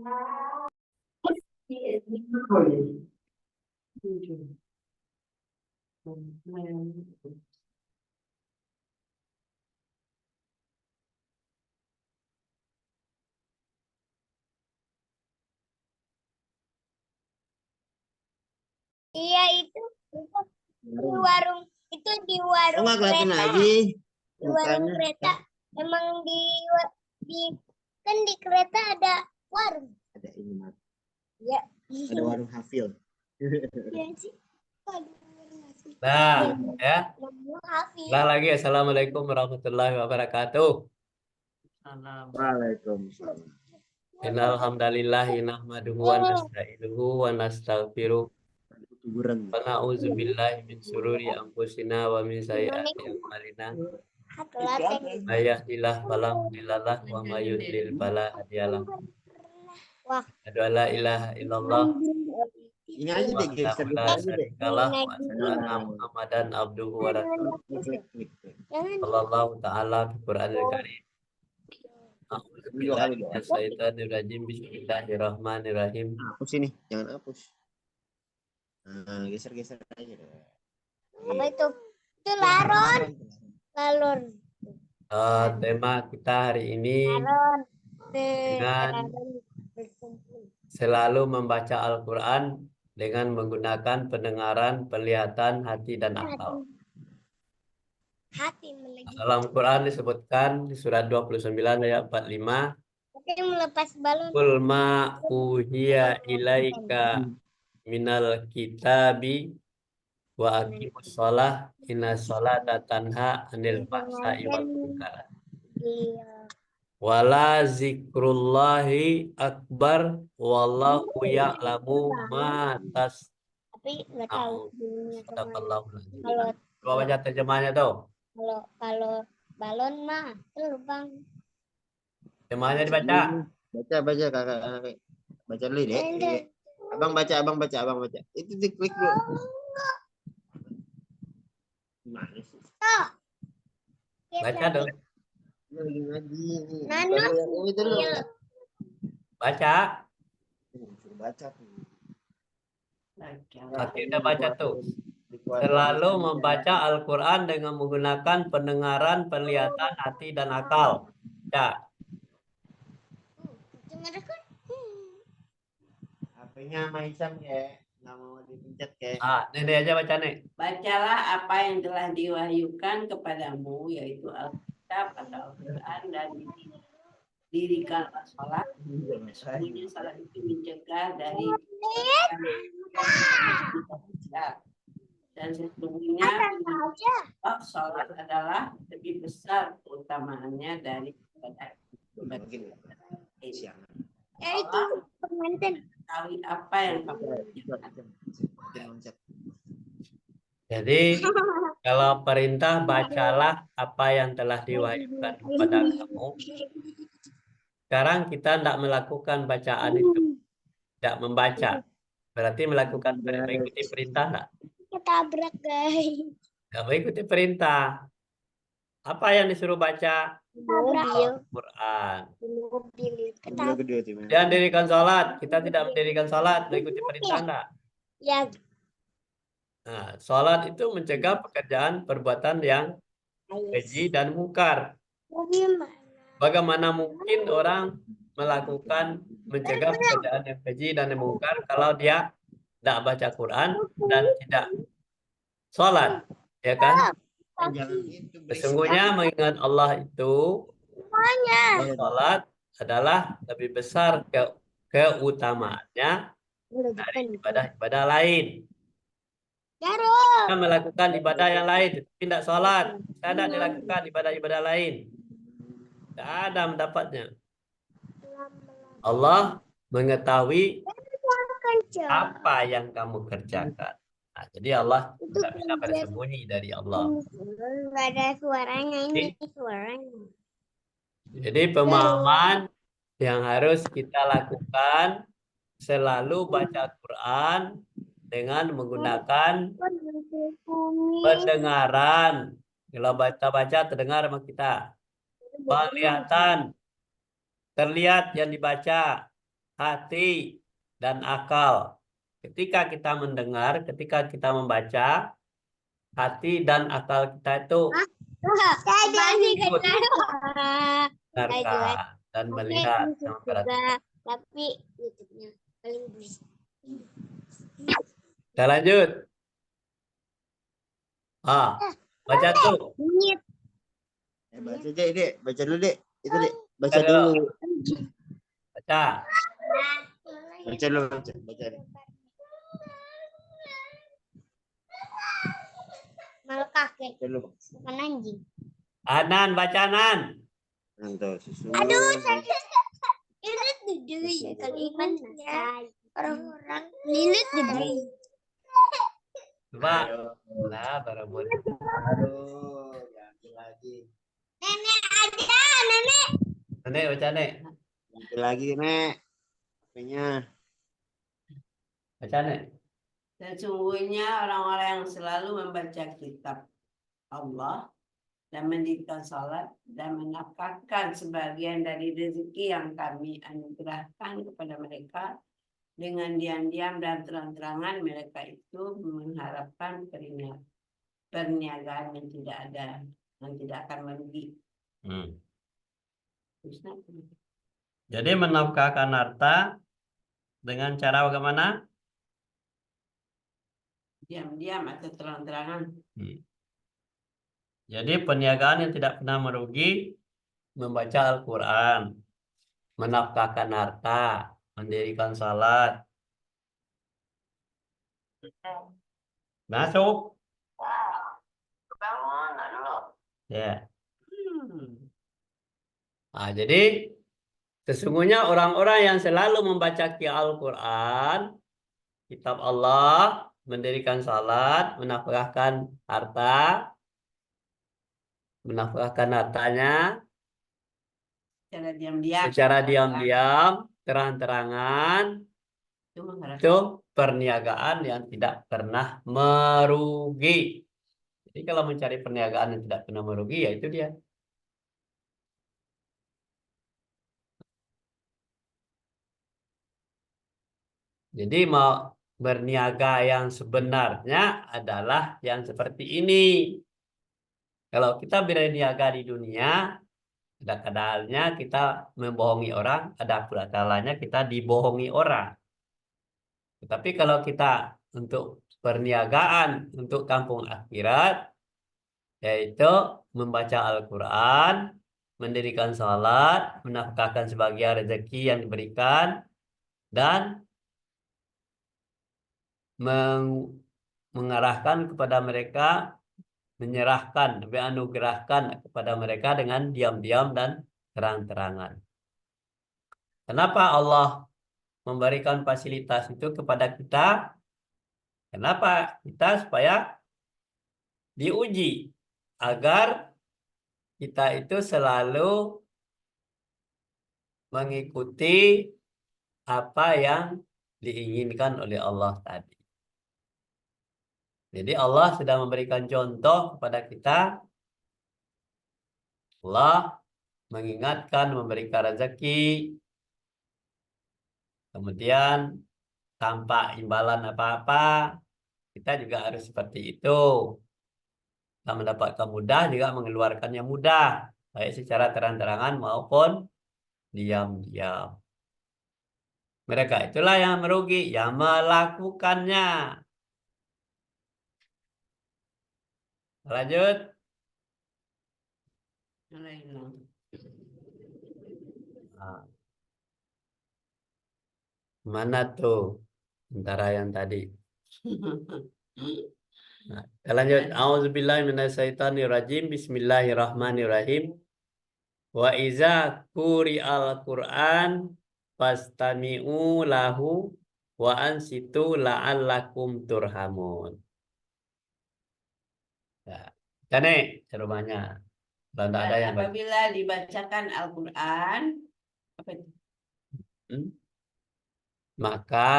Iya itu di warung itu di warung Nggak kelihatan kereta. lagi. Di warung Mukanya. kereta emang di kan di kereta ada warung. Ada ini Mat. Ya. Ada warung Hafil. Iya sih. Nah, ya. Hafiz. Ulang lagi. Assalamualaikum warahmatullahi wabarakatuh. Waalaikumsalam. Innal hamdalillahi nahmaduhu wa nasta'inuhu wa nastaghfiruh. Kuburan. Wa na'udzu billahi min syururi anfusina wa min sayyiati a'malina. May yahdihillahu fala mudhillalah wa may yudlil fala hadiyalah. Wah. Asyhadu an la ilaha illallah Ini aja deh, geser wa la aja deh. syarikalah wa asyhadu anna Muhammadan abduhu wa rasuluh. Klik, klik, klik. Sallallahu ta'ala fi Qur'anil Karim. A'udzu billahi minasy syaithanir rajim. Bismillahirrahmanirrahim. Hapus ini, jangan hapus. Nah, geser-geser aja deh. Apa itu? Itu laron. Laron. Tema kita hari ini Laron. dengan selalu membaca Al-Quran dengan menggunakan pendengaran, penglihatan, hati, dan akal. Hati melagi. Dalam Quran disebutkan di surat 29 ayat 45, Tapi melepas balon. Qul ma uhiya ilaika minal kitabi wa aqimus shalah inna sholata tanha anil fahsya'i wal munkar. Iya. Wala zikrullahi akbar wallahu ya'lamu ma tas. Tapi nggak tahu bunyinya kemana. Sadaqallahu lazim. Kalau Coba baca terjemahnya tuh. kalau balon mah terbang. Terjemahnya dibaca. Baca kakak. Baca dulu deh. Abang baca. Itu diklik dulu. Gimana sih? Baca dong. Lagi ngaji. Nano. Yang itu dulu. Baca. Suruh baca tuh. Kita baca tuh. Selalu membaca Al-Quran dengan menggunakan pendengaran, penglihatan, hati, dan akal. Ya. HP-nya Maisam ya. Nggak mau dipencet kayak. Ini aja baca nih. Bacalah apa yang telah diwahyukan kepadamu, yaitu Alkitab atau Al-Quran, dan dirikanlah sholat. Sesungguhnya sholat itu mencegah dari dan sesungguhnya sholat adalah lebih besar keutamaannya dari ibadah. Ya itu pengantin. Tahu apa yang kamu kerjakan. Jadi kalau perintah bacalah apa yang telah diwahyukan kepada kamu. Sekarang kita tidak melakukan bacaan itu, tidak membaca. Berarti mengikuti perintah enggak? Ketabrak guys. Enggak mengikuti perintah. Apa yang disuruh baca? Mobil. Quran. Mobil. Ketabrak. Dan dirikan sholat. Kita tidak mendirikan sholat, mengikuti perintah enggak? Ya. Nah, sholat itu mencegah pekerjaan perbuatan yang keji dan mungkar. Mobil mana? Bagaimana mungkin orang melakukan mencegah pekerjaan yang keji dan yang mungkar kalau dia tidak baca Quran dan tidak sholat, ya kan? Sesungguhnya mengingat Allah itu, sholat adalah lebih besar keutamaannya dari ibadah-ibadah lain. Kita melakukan ibadah yang lain, tidak sholat, tidak dilakukan ibadah-ibadah lain. Tidak ada mendapatnya. Allah mengetahui apa yang kamu kerjakan. Nah, jadi Allah tidak bisa bersembunyi dari Allah. Nggak ada suaranya ini suaranya. Jadi pemahaman yang harus kita lakukan selalu baca Quran dengan menggunakan pendengaran. Kalau baca-baca terdengar sama kita. Penglihatan terlihat yang dibaca. hati, dan akal. Ketika kita mendengar, ketika kita membaca, hati dan akal kita itu mendengarkan dan melihat sama perhatikan. Tapi YouTube-nya paling busy. Kita lanjut. Baca tuh. Baca Dek. Baca dulu Dek. Itu Dek. Baca Baca dulu. dulu. Baca. Baca dulu. Baca. Malah kakek, Baca dulu. bukan anjing. Anan, baca Anan. Nanti susu. Aduh, lilit dudui kalian orang-orang lilit dudui. Coba. Nah, berebut. Aduh, ganti lagi. Nenek ada, nenek. Nek, baca Nek. Ganti lagi Nek. HP-nya. Baca Nek. Sesungguhnya orang-orang yang selalu membaca kitab Allah dan mendirikan salat dan menafkahkan sebagian dari rezeki yang kami anugerahkan kepada mereka dengan diam-diam dan terang-terangan, mereka itu mengharapkan perniagaan yang tidak ada, yang tidak akan merugi. Jadi menafkahkan harta dengan cara bagaimana? Diam-diam atau terang-terangan. Jadi perniagaan yang tidak pernah merugi, membaca Al-Quran, menafkahkan harta, mendirikan salat. Masuk. Ya. Jadi sesungguhnya orang-orang yang selalu membaca Al-Quran, kitab Allah, mendirikan salat, menafkahkan hartanya secara diam-diam, terang-terangan, itu perniagaan yang tidak pernah merugi. Jadi kalau mencari perniagaan yang tidak pernah merugi, ya itu dia. Jadi mau berniaga yang sebenarnya adalah yang seperti ini. Kalau kita berniaga di dunia, ada kadalnya kita membohongi orang, ada pula kalanya kita dibohongi orang. Tetapi kalau kita untuk perniagaan untuk kampung akhirat, yaitu membaca Al-Quran, mendirikan salat, menafkahkan sebagian rezeki yang diberikan, dan mengarahkan kepada mereka, menyerahkan, menganugerahkan kepada mereka dengan diam-diam dan terang-terangan. Kenapa Allah memberikan fasilitas itu kepada kita? Kenapa? Kita supaya diuji agar kita itu selalu mengikuti apa yang diinginkan oleh Allah tadi. Jadi Allah sudah memberikan contoh kepada kita. Allah mengingatkan, memberikan rezeki, kemudian tanpa imbalan apa-apa, kita juga harus seperti itu. Kita mendapatkan mudah juga mengeluarkan yang mudah, baik secara terang-terangan maupun diam-diam. Mereka itulah yang merugi, yang melakukannya. Lanjut. Nah, mana tuh antara yang tadi? Nah, kita lanjut. Auzubillahi minasyaitonirrajim. Bismillahirrahmanirrahim. Wa iza quri'al Qur'an fastami'u lahu wa ansitu la'allakum turhamun. Ya, kita nih rumahnya. Kalau tidak ada yang apabila dibacakan Al-Quran, apa itu? Maka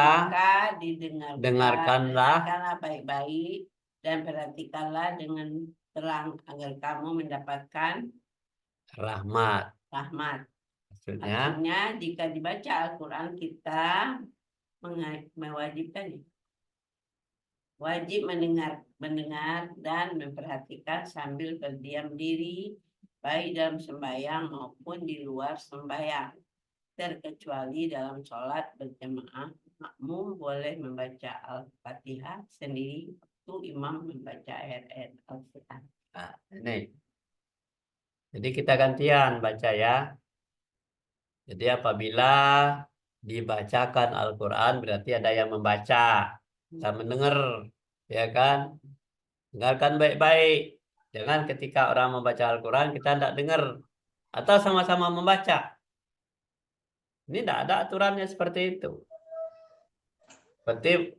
dengarkanlah baik-baik dan perhatikanlah dengan terang agar kamu mendapatkan rahmat. Maksudnya, Artinya jika dibaca Al-Quran kita mewajibkan wajib mendengar dan memperhatikan sambil berdiam diri baik dalam sembahyang maupun di luar sembahyang. Terkecuali dalam sholat berjamaah, makmum boleh membaca Al-Fatihah sendiri waktu imam membaca ayat-ayat Al-Quran. nah, ini. Jadi kita gantian baca ya. Jadi apabila dibacakan Al-Quran berarti ada yang membaca. Kita mendengar, ya kan? Dengarkan baik-baik. Jangan ketika orang membaca Al-Quran kita tidak dengar. Atau sama-sama membaca. Ini tidak ada aturannya seperti itu. Seperti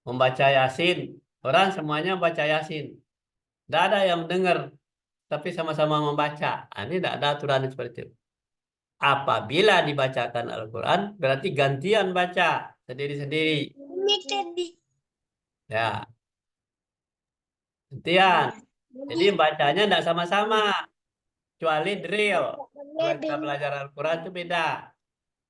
membaca Yasin. Orang semuanya membaca Yasin. Tidak ada yang mendengar. Tapi sama-sama membaca. Nah, ini tidak ada aturan seperti itu. Apabila dibacakan Al-Quran, berarti gantian baca sendiri-sendiri. Ini tadi. Ya, gantian. Jadi bacanya tidak sama-sama. Kecuali drill. Kalau kita belajar Al-Quran itu beda.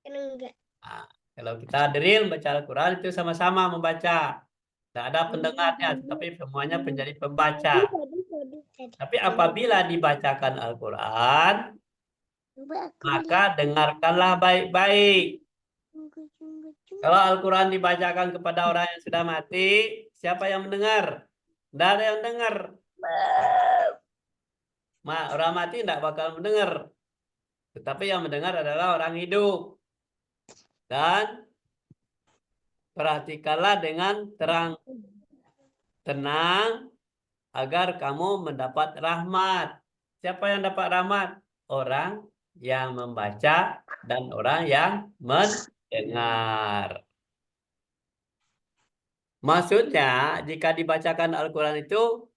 Enggak. Nah, kalau kita drill baca Al-Quran itu sama-sama membaca. Tidak ada pendengarnya, tetapi semuanya menjadi pembaca. Tadi. Tapi apabila dibacakan Al-Quran, maka dengarkanlah baik-baik. Kalau Al-Quran dibacakan kepada orang yang sudah mati, siapa yang mendengar? Tidak ada yang dengar. Orang mati tidak bakal mendengar. Tetapi yang mendengar adalah orang hidup. Dan perhatikanlah dengan tenang agar kamu mendapat rahmat. Siapa yang dapat rahmat? Orang yang membaca dan orang yang mendengar. Maksudnya, jika dibacakan Al-Quran itu,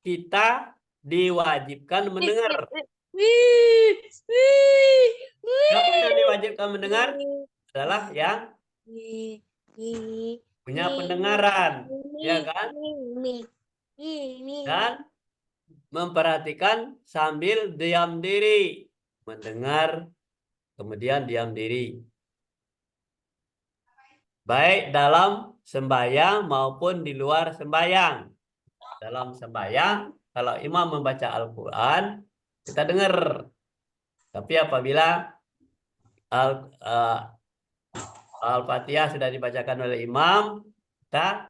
kita diwajibkan mendengar. Siapa yang diwajibkan mendengar adalah yang punya pendengaran, ya kan? Dan memperhatikan sambil diam diri. Mendengar, kemudian diam diri. Baik dalam sembahyang maupun di luar sembahyang. Dalam sembahyang, kalau imam membaca Al-Quran, kita dengar. Tapi apabila Al-Fatihah sudah dibacakan oleh imam, kita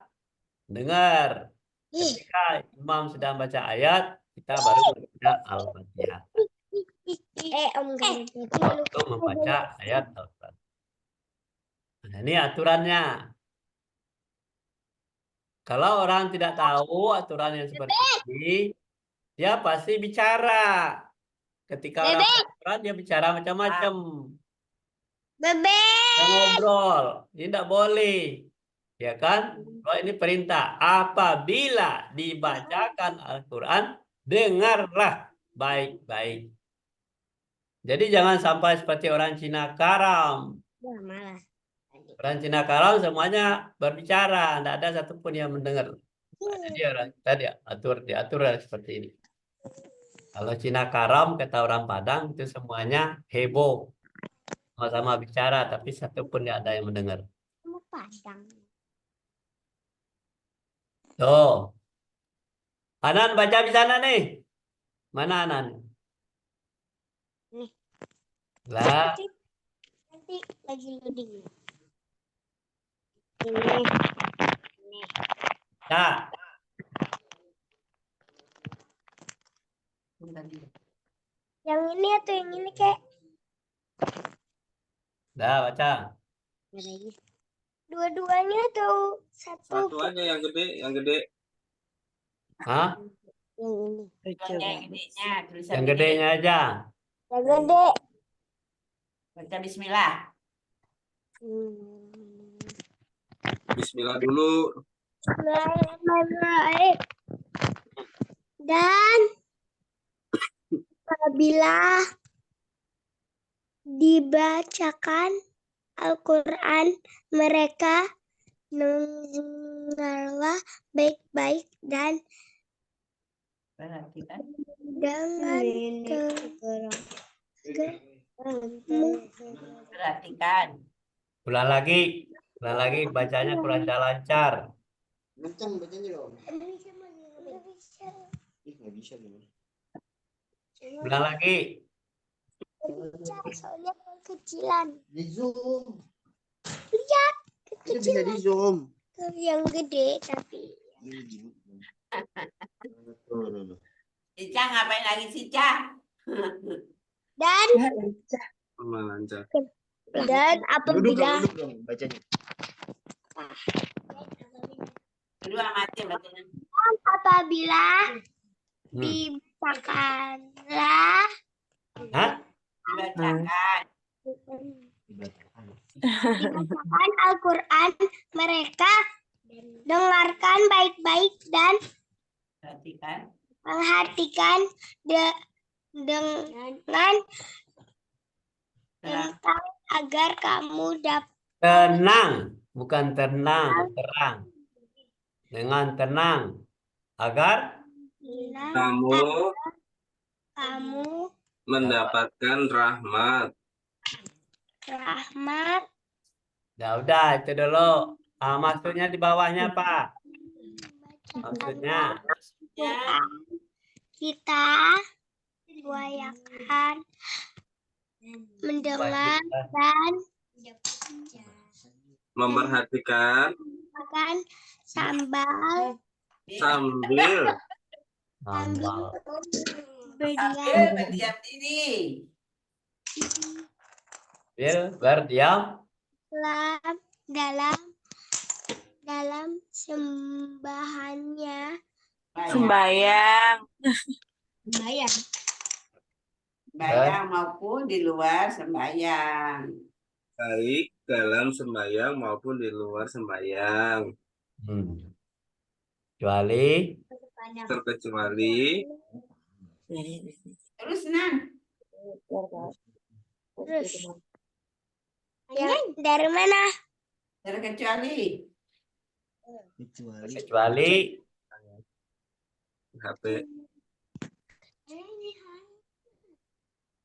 dengar. Ketika imam sedang baca ayat, kita baru membaca Al-Fatihah. Waktu membaca ayat Al-Fatihah. Nah, ini aturannya. Kalau orang tidak tahu aturan yang seperti ini, dia pasti bicara. Ketika orang Al-Quran, dia bicara macam-macam. Dia ngobrol. Ini tidak boleh. Ya kan? Kalau ini perintah. Apabila dibacakan Al-Quran, dengarlah baik-baik. Jadi jangan sampai seperti orang Cina karam. Orang Cina karam semuanya berbicara, tidak ada satupun yang mendengar. Nah, jadi orang kita diatur seperti ini. Kalau Cina karam kata orang Padang itu semuanya heboh, sama-sama bicara, tapi satupun tidak ada yang mendengar. Tuh, Anan baca di sana nih. Mana Anan? Nih. Lah, Nanti lagi loading. Ini. ya. Yang ini atau yang ini kek? Dah baca. Dua-duanya atau satu? Satu aja yang gede. Hah? Yang ini. Yang gedenya, tulisan Yang gedenya aja. Yang gede. Baca Bismillah. Bismillah dulu. Bismillahirrahmanirrahim. Dan apabila dibacakan Al-Quran, mereka dengarlah baik-baik dan Perhatikan. dengan Perhatikan. Ulang lagi bacanya kurang lancar. Kencang bacanya dong. Ih, nggak bisa gini. Ulang lagi. Soalnya kecilan. Di zoom. Lihat, Itu bisa di zoom. yang gede tapi. Cica ngapain lagi Cica? Dan Lancar. apabila Duduk dong bacanya. Kedua mati bacanya. apabila Hmm. dibacakanlah Hah? Dibacakan. dibacakan Al-Quran, mereka dengarkan baik-baik dan Perhatikan. perhatikan dengan tentang agar kamu dapat Tenang, bukan tenang, terang. Dengan tenang agar Kamu kamu mendapatkan rahmat. rahmat. udah itu dulu. Maksudnya di bawahnya Pak. Maksudnya Ya. Kita upayakan mendengar dan Memperhatikan makan sambil sambil hambal. Berdiam diri. Berdiam dalam sembahannya. Sembayang. Sembayang maupun di luar sembayang. baik dalam sembahyang maupun di luar sembahyang. Kecuali Terkecuali Terus senang. Terus yang dari mana? Terkecuali. kecuali HP.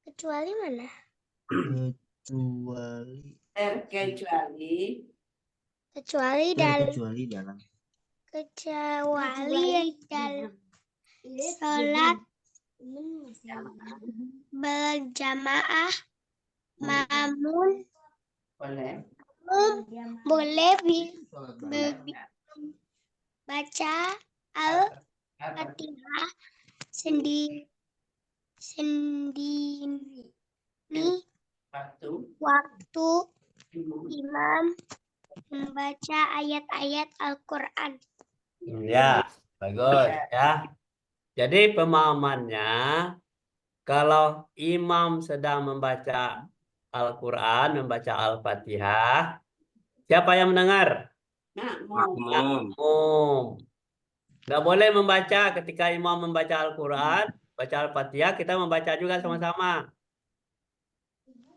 Kecuali mana? Terkecuali. Kecuali dalam sholat berjamaah, namun Boleh. boleh baca Al-Fatihah sendiri waktu imam membaca ayat-ayat Al-Quran. ya bagus ya. Jadi pemahamannya kalau imam sedang membaca Al-Quran, membaca Al-Fatihah, siapa yang mendengar? Makmum. Nggak boleh membaca ketika imam membaca Al-Quran, baca Al-Fatihah, kita membaca juga sama-sama.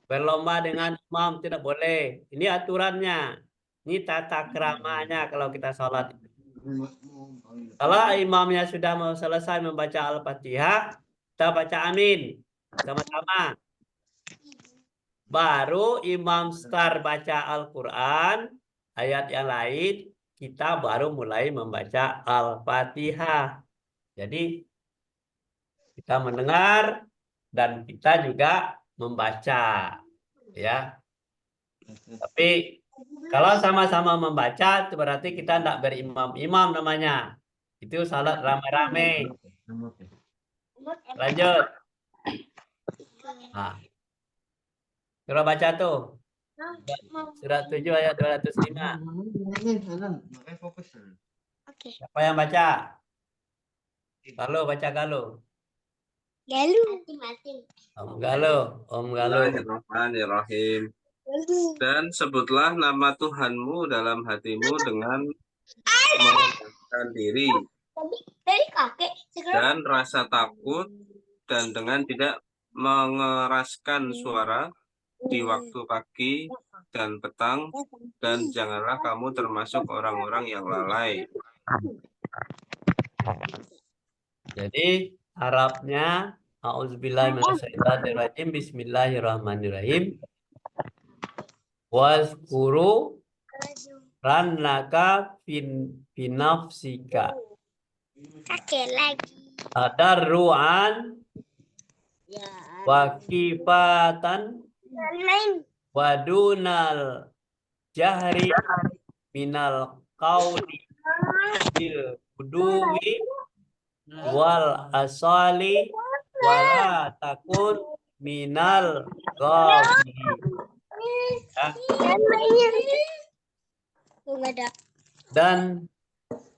Berlomba dengan imam tidak boleh. Ini aturannya. Ini tata keramanya kalau kita sholat. Kalau imamnya sudah mau selesai membaca Al-Fatihah, kita baca amin sama-sama. Baru imam start baca Al-Quran, ayat yang lain, kita baru mulai membaca Al-Fatihah. Jadi kita mendengar dan kita juga membaca, ya. Tapi kalau sama-sama membaca, itu berarti kita tidak berimam-imam namanya. Itu salat rame-rame. Lanjut. Nah. Coba baca tuh. Surat 7 ayat 205. Oke. Siapa yang baca? Galuh, baca Galuh. Galuh. Om Galuh. Bismillahirrahmanirrahim. Dan sebutlah nama Tuhanmu dalam hatimu dengan merendahkan diri Dari kakek. dan rasa takut dan dengan tidak mengeraskan suara di waktu pagi dan petang, dan janganlah kamu termasuk orang-orang yang lalai. Jadi Arabnya A'udzubillahiminasyaitonirrajim. Bismillahirrahmanirrahim. Wazkuru rannaka finafsika Kakek lagi. tadarruan Ya. wa kifatan Lain. wa dunal jahri minal qawli bil uduwi wal asali wala takun minal ghafilin. Ya. Yang lainnya. Enggak ada. Dan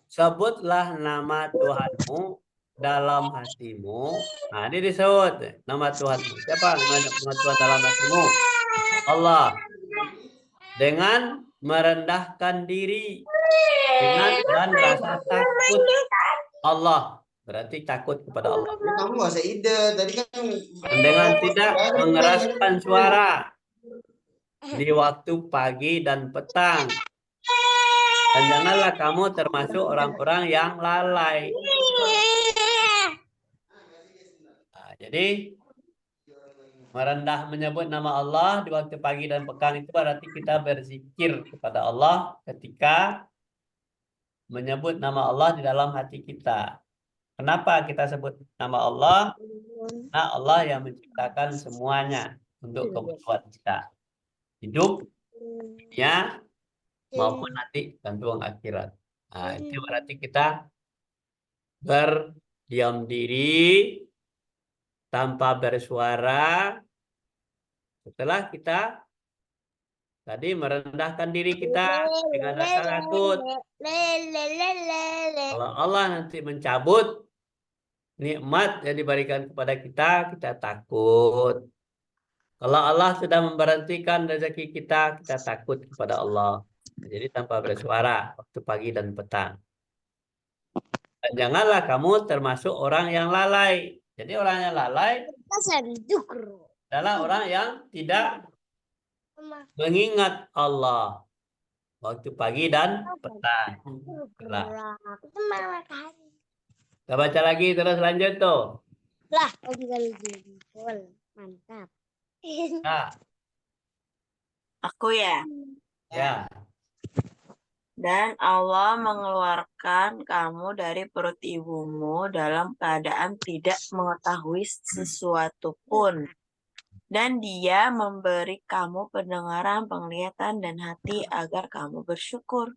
sebutlah nama Tuhanmu dalam hatimu. Nah, ini disebut nama Tuhanmu. Siapa nama Tuhan dalam hatimu? Allah. Dengan merendahkan diri dan rasa takut Allah. Berarti takut kepada Allah. Kamu nggak usah ide. Tadi kan Dan dengan tidak mengeraskan suara di waktu pagi dan petang. Dan janganlah kamu termasuk orang-orang yang lalai. Nah, jadi menyebut nama Allah di waktu pagi dan petang itu berarti kita berzikir kepada Allah ketika menyebut nama Allah di dalam hati kita. Kenapa kita sebut nama Allah? Nah, Allah yang menciptakan semuanya untuk kebutuhan kita. Hidup, dunia, maupun nanti gantung akhirat. Nah, itu berarti kita berdiam diri tanpa bersuara. Setelah kita tadi merendahkan diri kita dengan rasa takut. Kalau Allah nanti mencabut nikmat yang diberikan kepada kita, kita takut. Kalau Allah sudah memberhentikan rezeki kita, kita takut kepada Allah. Jadi tanpa bersuara waktu pagi dan petang. Dan janganlah kamu termasuk orang yang lalai. Jadi orang yang lalai adalah orang yang tidak mengingat Allah waktu pagi dan petang. Nah, kita baca lagi terus lanjut tuh. Lah, tinggal jempol. Mantap. Nah, Aku ya. ya. Dan Allah mengeluarkan kamu dari perut ibumu dalam keadaan tidak mengetahui sesuatu pun. Dan Dia memberi kamu pendengaran, penglihatan, dan hati agar kamu bersyukur.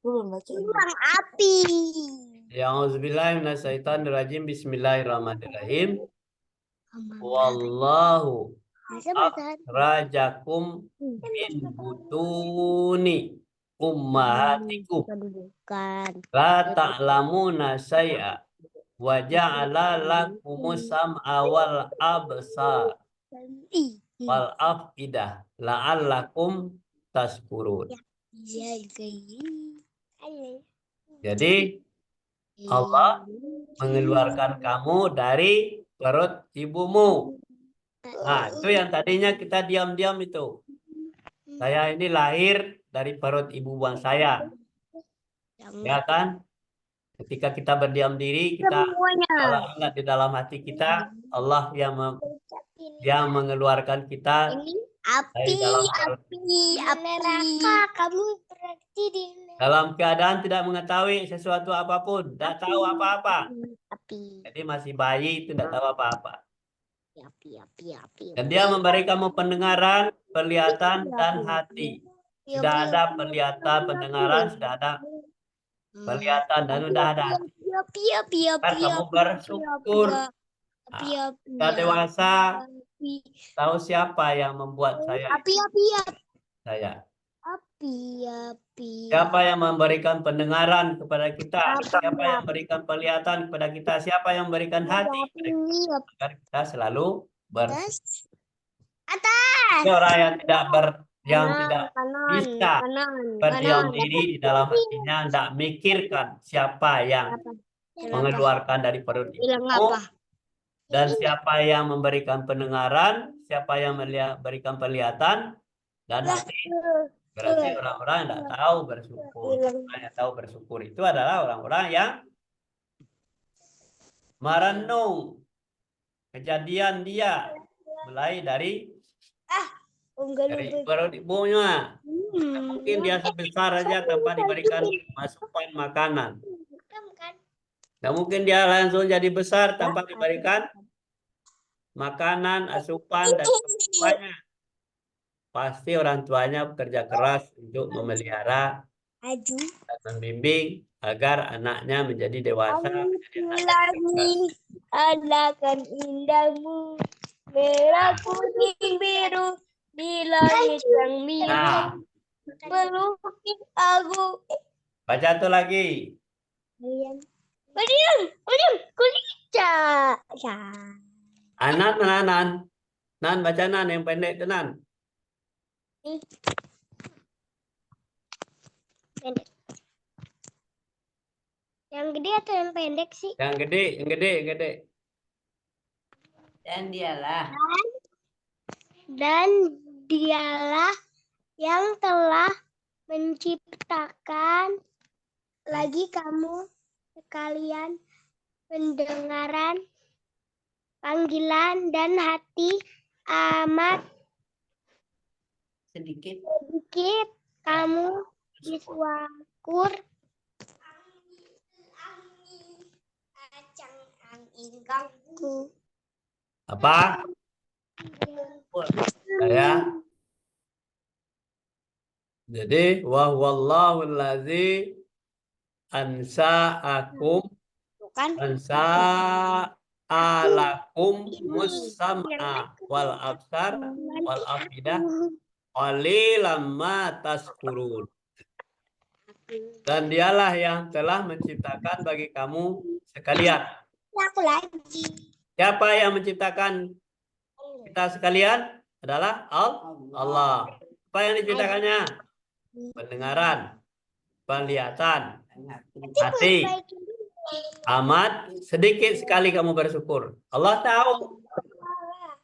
Belum baca ini. Bang api. A'udzubillahiminasyaitonirrajim. Bismillahirrahmanirrahim. Wallahu akhrajakum min butuni ummahatikum la ta'lamuna syai'a wa ja'ala lakumus sam'a wal absar wal afidah la'allakum tashkurun. Jadi Allah mengeluarkan kamu dari perut ibumu. Nah, itu yang tadinya kita diam-diam itu. Saya ini lahir dari perut ibu buang saya. Ya kan? Ketika kita berdiam diri, kita kalau ingat di dalam hati kita, Allah yang mengeluarkan kita dari dalam perut. Kamu berarti di Dalam keadaan tidak mengetahui sesuatu apapun, tidak tahu apa-apa. api. Jadi masih bayi itu tidak tahu apa-apa. Api. Dan Dia memberi kamu pendengaran, penglihatan, dan hati. Sudah ada penglihatan, pendengaran, sudah ada penglihatan, dan sudah ada hati. Kan kamu bersyukur. Sudah dewasa, tahu siapa yang membuat saya. Siapa yang memberikan pendengaran kepada kita? Siapa yang memberikan penglihatan kepada kita? Siapa yang memberikan hati kepada kita? Agar kita selalu bersyukur. Orang yang tidak bisa berdiam diri di dalam hatinya, tidak mikirkan siapa yang mengeluarkan dari perut ibumu, dan siapa yang memberikan pendengaran, siapa yang memberikan penglihatan dan hati. Berarti orang-orang yang tidak tahu bersyukur. Orang yang tahu bersyukur itu adalah orang-orang yang merenung kejadian dia mulai dari perut ibunya. Mungkin dia sebesar aja tanpa diberikan asupan makanan. Nggak mungkin dia langsung jadi besar tanpa diberikan makanan, asupan, dan sebagainya. Pasti orang tuanya bekerja keras untuk memelihara dan membimbing agar anaknya menjadi dewasa, menjadi anak yang cerdas. Adakan indahmu, merah kuning biru di langit yang biru. Nah, Melukis aku. baca tuh lagi. Kuning. Anan mana Nan? Nan baca Nan yang pendek tuh Nan. Pendek. Yang gede atau yang pendek sih? Yang gede, yang gede, yang gede. Dan dialah Dan dialah yang telah menciptakan lagi kamu sekalian pendengaran, panggilan, dan hati amat sedikit sedikit kamu diswakur. Apa? Ya. Jadi wahwallahu allazi ansa'akum Bukan? ansa'alakum mussam'a wal absar wal afidah qalilan ma tashkurun. Dan dialah yang telah menciptakan bagi kamu sekalian. Aku lagi. Siapa yang menciptakan kita sekalian? Adalah Allah. Apa yang diciptakannya? Pendengaran, penglihatan, hati. Amat sedikit sekali kamu bersyukur. Allah tahu.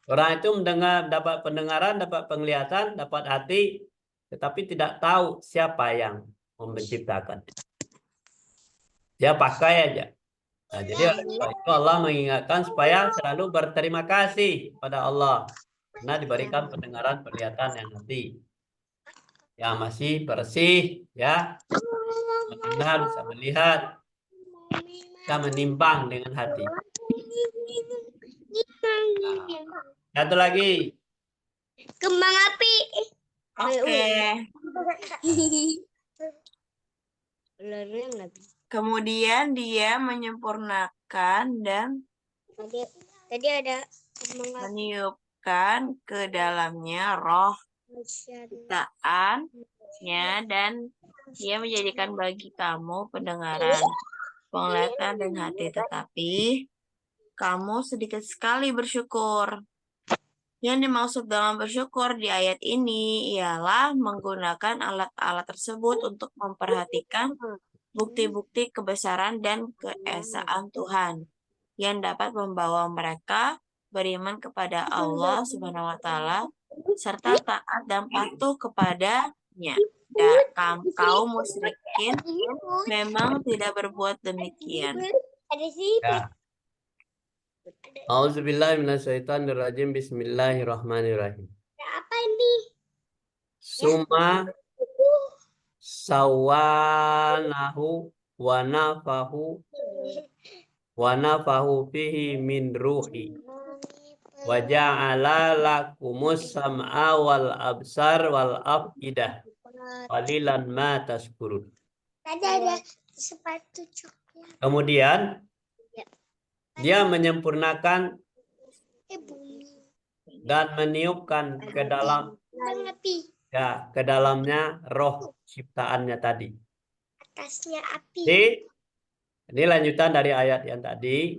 Orang itu mendengar, dapat pendengaran, dapat penglihatan, dapat hati, tetapi tidak tahu siapa yang menciptakan. Dia pakai aja. Nah, jadi oleh sebab itu Allah mengingatkan supaya selalu berterima kasih pada Allah karena diberikan pendengaran, penglihatan, yang hati yang masih bersih, ya, mendengar, bisa melihat, bisa menimbang dengan hati. Satu lagi. Kembang api. Oke. Ularnya nggak bisa. Kemudian dia menyempurnakan dan Tadi ada kembang api. meniupkan ke dalamnya roh ciptaannya, dan dia menjadikan bagi kamu pendengaran, penglihatan, dan hati. Tetapi kamu sedikit sekali bersyukur. Yang dimaksud dengan bersyukur di ayat ini ialah menggunakan alat-alat tersebut untuk memperhatikan bukti-bukti kebesaran dan keesaan Tuhan yang dapat membawa mereka beriman kepada Allah Subhanahu wa Taala serta taat dan patuh kepadanya. Dan kaum musyrikin memang tidak berbuat demikian. Ada sih. Ya. Auzubillahiminasyaitonirrajim. Bismillahirrahmanirrahim. Apa ini? Summa sawanahu wa nafahu fihi min ruhi wa ja'ala lakumus sam'a wal absar wal afidah qalilan ma tashkurun. Tadi ada sepatu coklat. Kemudian dia menyempurnakan Bumi. dan meniupkan ke dalam, Kembang api. ya, ke dalamnya roh ciptaannya tadi. Atasnya api. Ini lanjutan dari ayat yang tadi,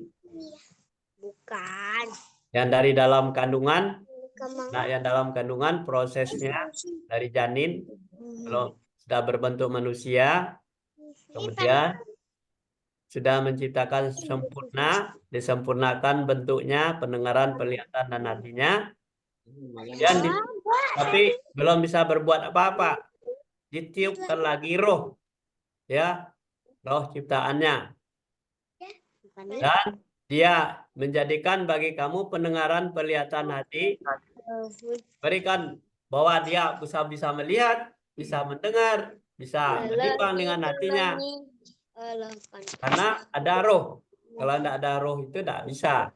Bukan. yang dari dalam kandungan. Kembang Nah, yang dalam kandungan prosesnya dari janin kalau sudah berbentuk manusia, kemudian sudah menciptakan sempurna, disempurnakan bentuknya, pendengaran, penglihatan, dan hatinya. Kemudian tapi belum bisa berbuat apa-apa. Ditiupkan lagi roh, ya, roh ciptaannya. Dan dia menjadikan bagi kamu pendengaran, penglihatan hati, berikan bahwa dia bisa melihat, bisa mendengar, bisa menimbang dengan hatinya. Karena ada roh. Kalau tidak ada roh itu tidak bisa.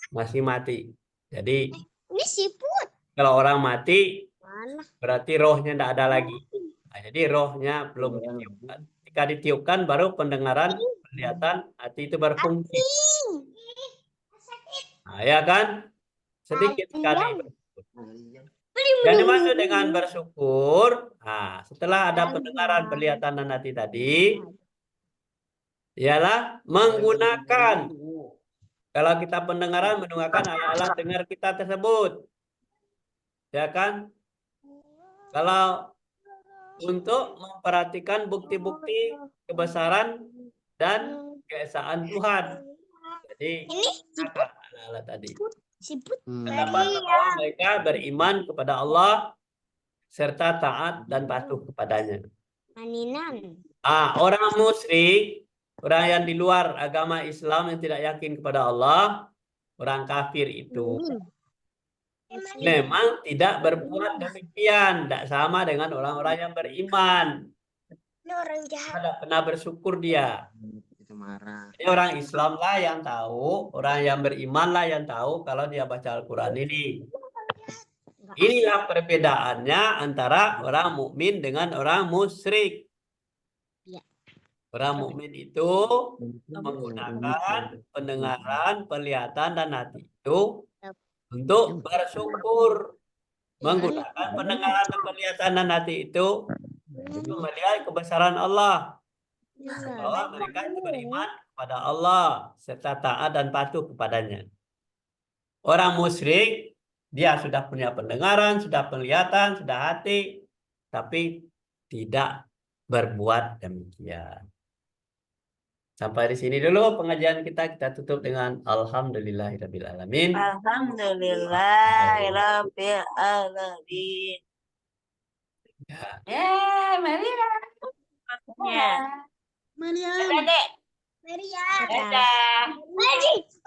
Masih mati. Jadi Ini siput. kalau orang mati Mana? berarti rohnya tidak ada lagi. Nah, jadi rohnya belum ditiupkan. Jika ditiupkan baru pendengaran, penglihatan, hati itu berfungsi. Nah, ya kan? Sedikit sekali. Yang dimaksud dengan bersyukur, nah, setelah ada pendengaran, penglihatan, dan hati tadi, ialah menggunakan. Kalau kita pendengaran, mendengarkan alat-alat dengar kita tersebut. Ya kan? Kalau untuk memperhatikan bukti-bukti kebesaran dan keesaan Tuhan. Jadi, gunakan alat-alat tadi. Siput. Dapat membawa mereka beriman kepada Allah serta taat dan patuh kepadanya. Maninan. Orang musyrik, orang yang di luar agama Islam yang tidak yakin kepada Allah, orang kafir itu memang tidak berbuat demikian, tidak sama dengan orang-orang yang beriman. Ini orang jahat. Tidak pernah bersyukur dia. Itu marah. Ini orang Islam lah yang tahu, orang yang beriman lah yang tahu kalau dia baca Al-Quran ini. Inilah perbedaannya antara orang mukmin dengan orang musyrik. Ya. Orang mukmin itu menggunakan pendengaran, penglihatan, dan hati itu untuk bersyukur. Menggunakan pendengaran, penglihatan, dan hati itu untuk melihat kebesaran Allah. Bahwa mereka itu beriman kepada Allah serta taat dan patuh kepadanya. Orang musyrik, dia sudah punya pendengaran, sudah penglihatan, sudah hati, tapi tidak berbuat demikian. Sampai di sini dulu pengajian kita. Kita tutup dengan Alhamdulillahirabbil alamin. Alhamdulillahirabbil alamin. Maria. Ya. Maria. Dedek. Maria. Dadah. Maria.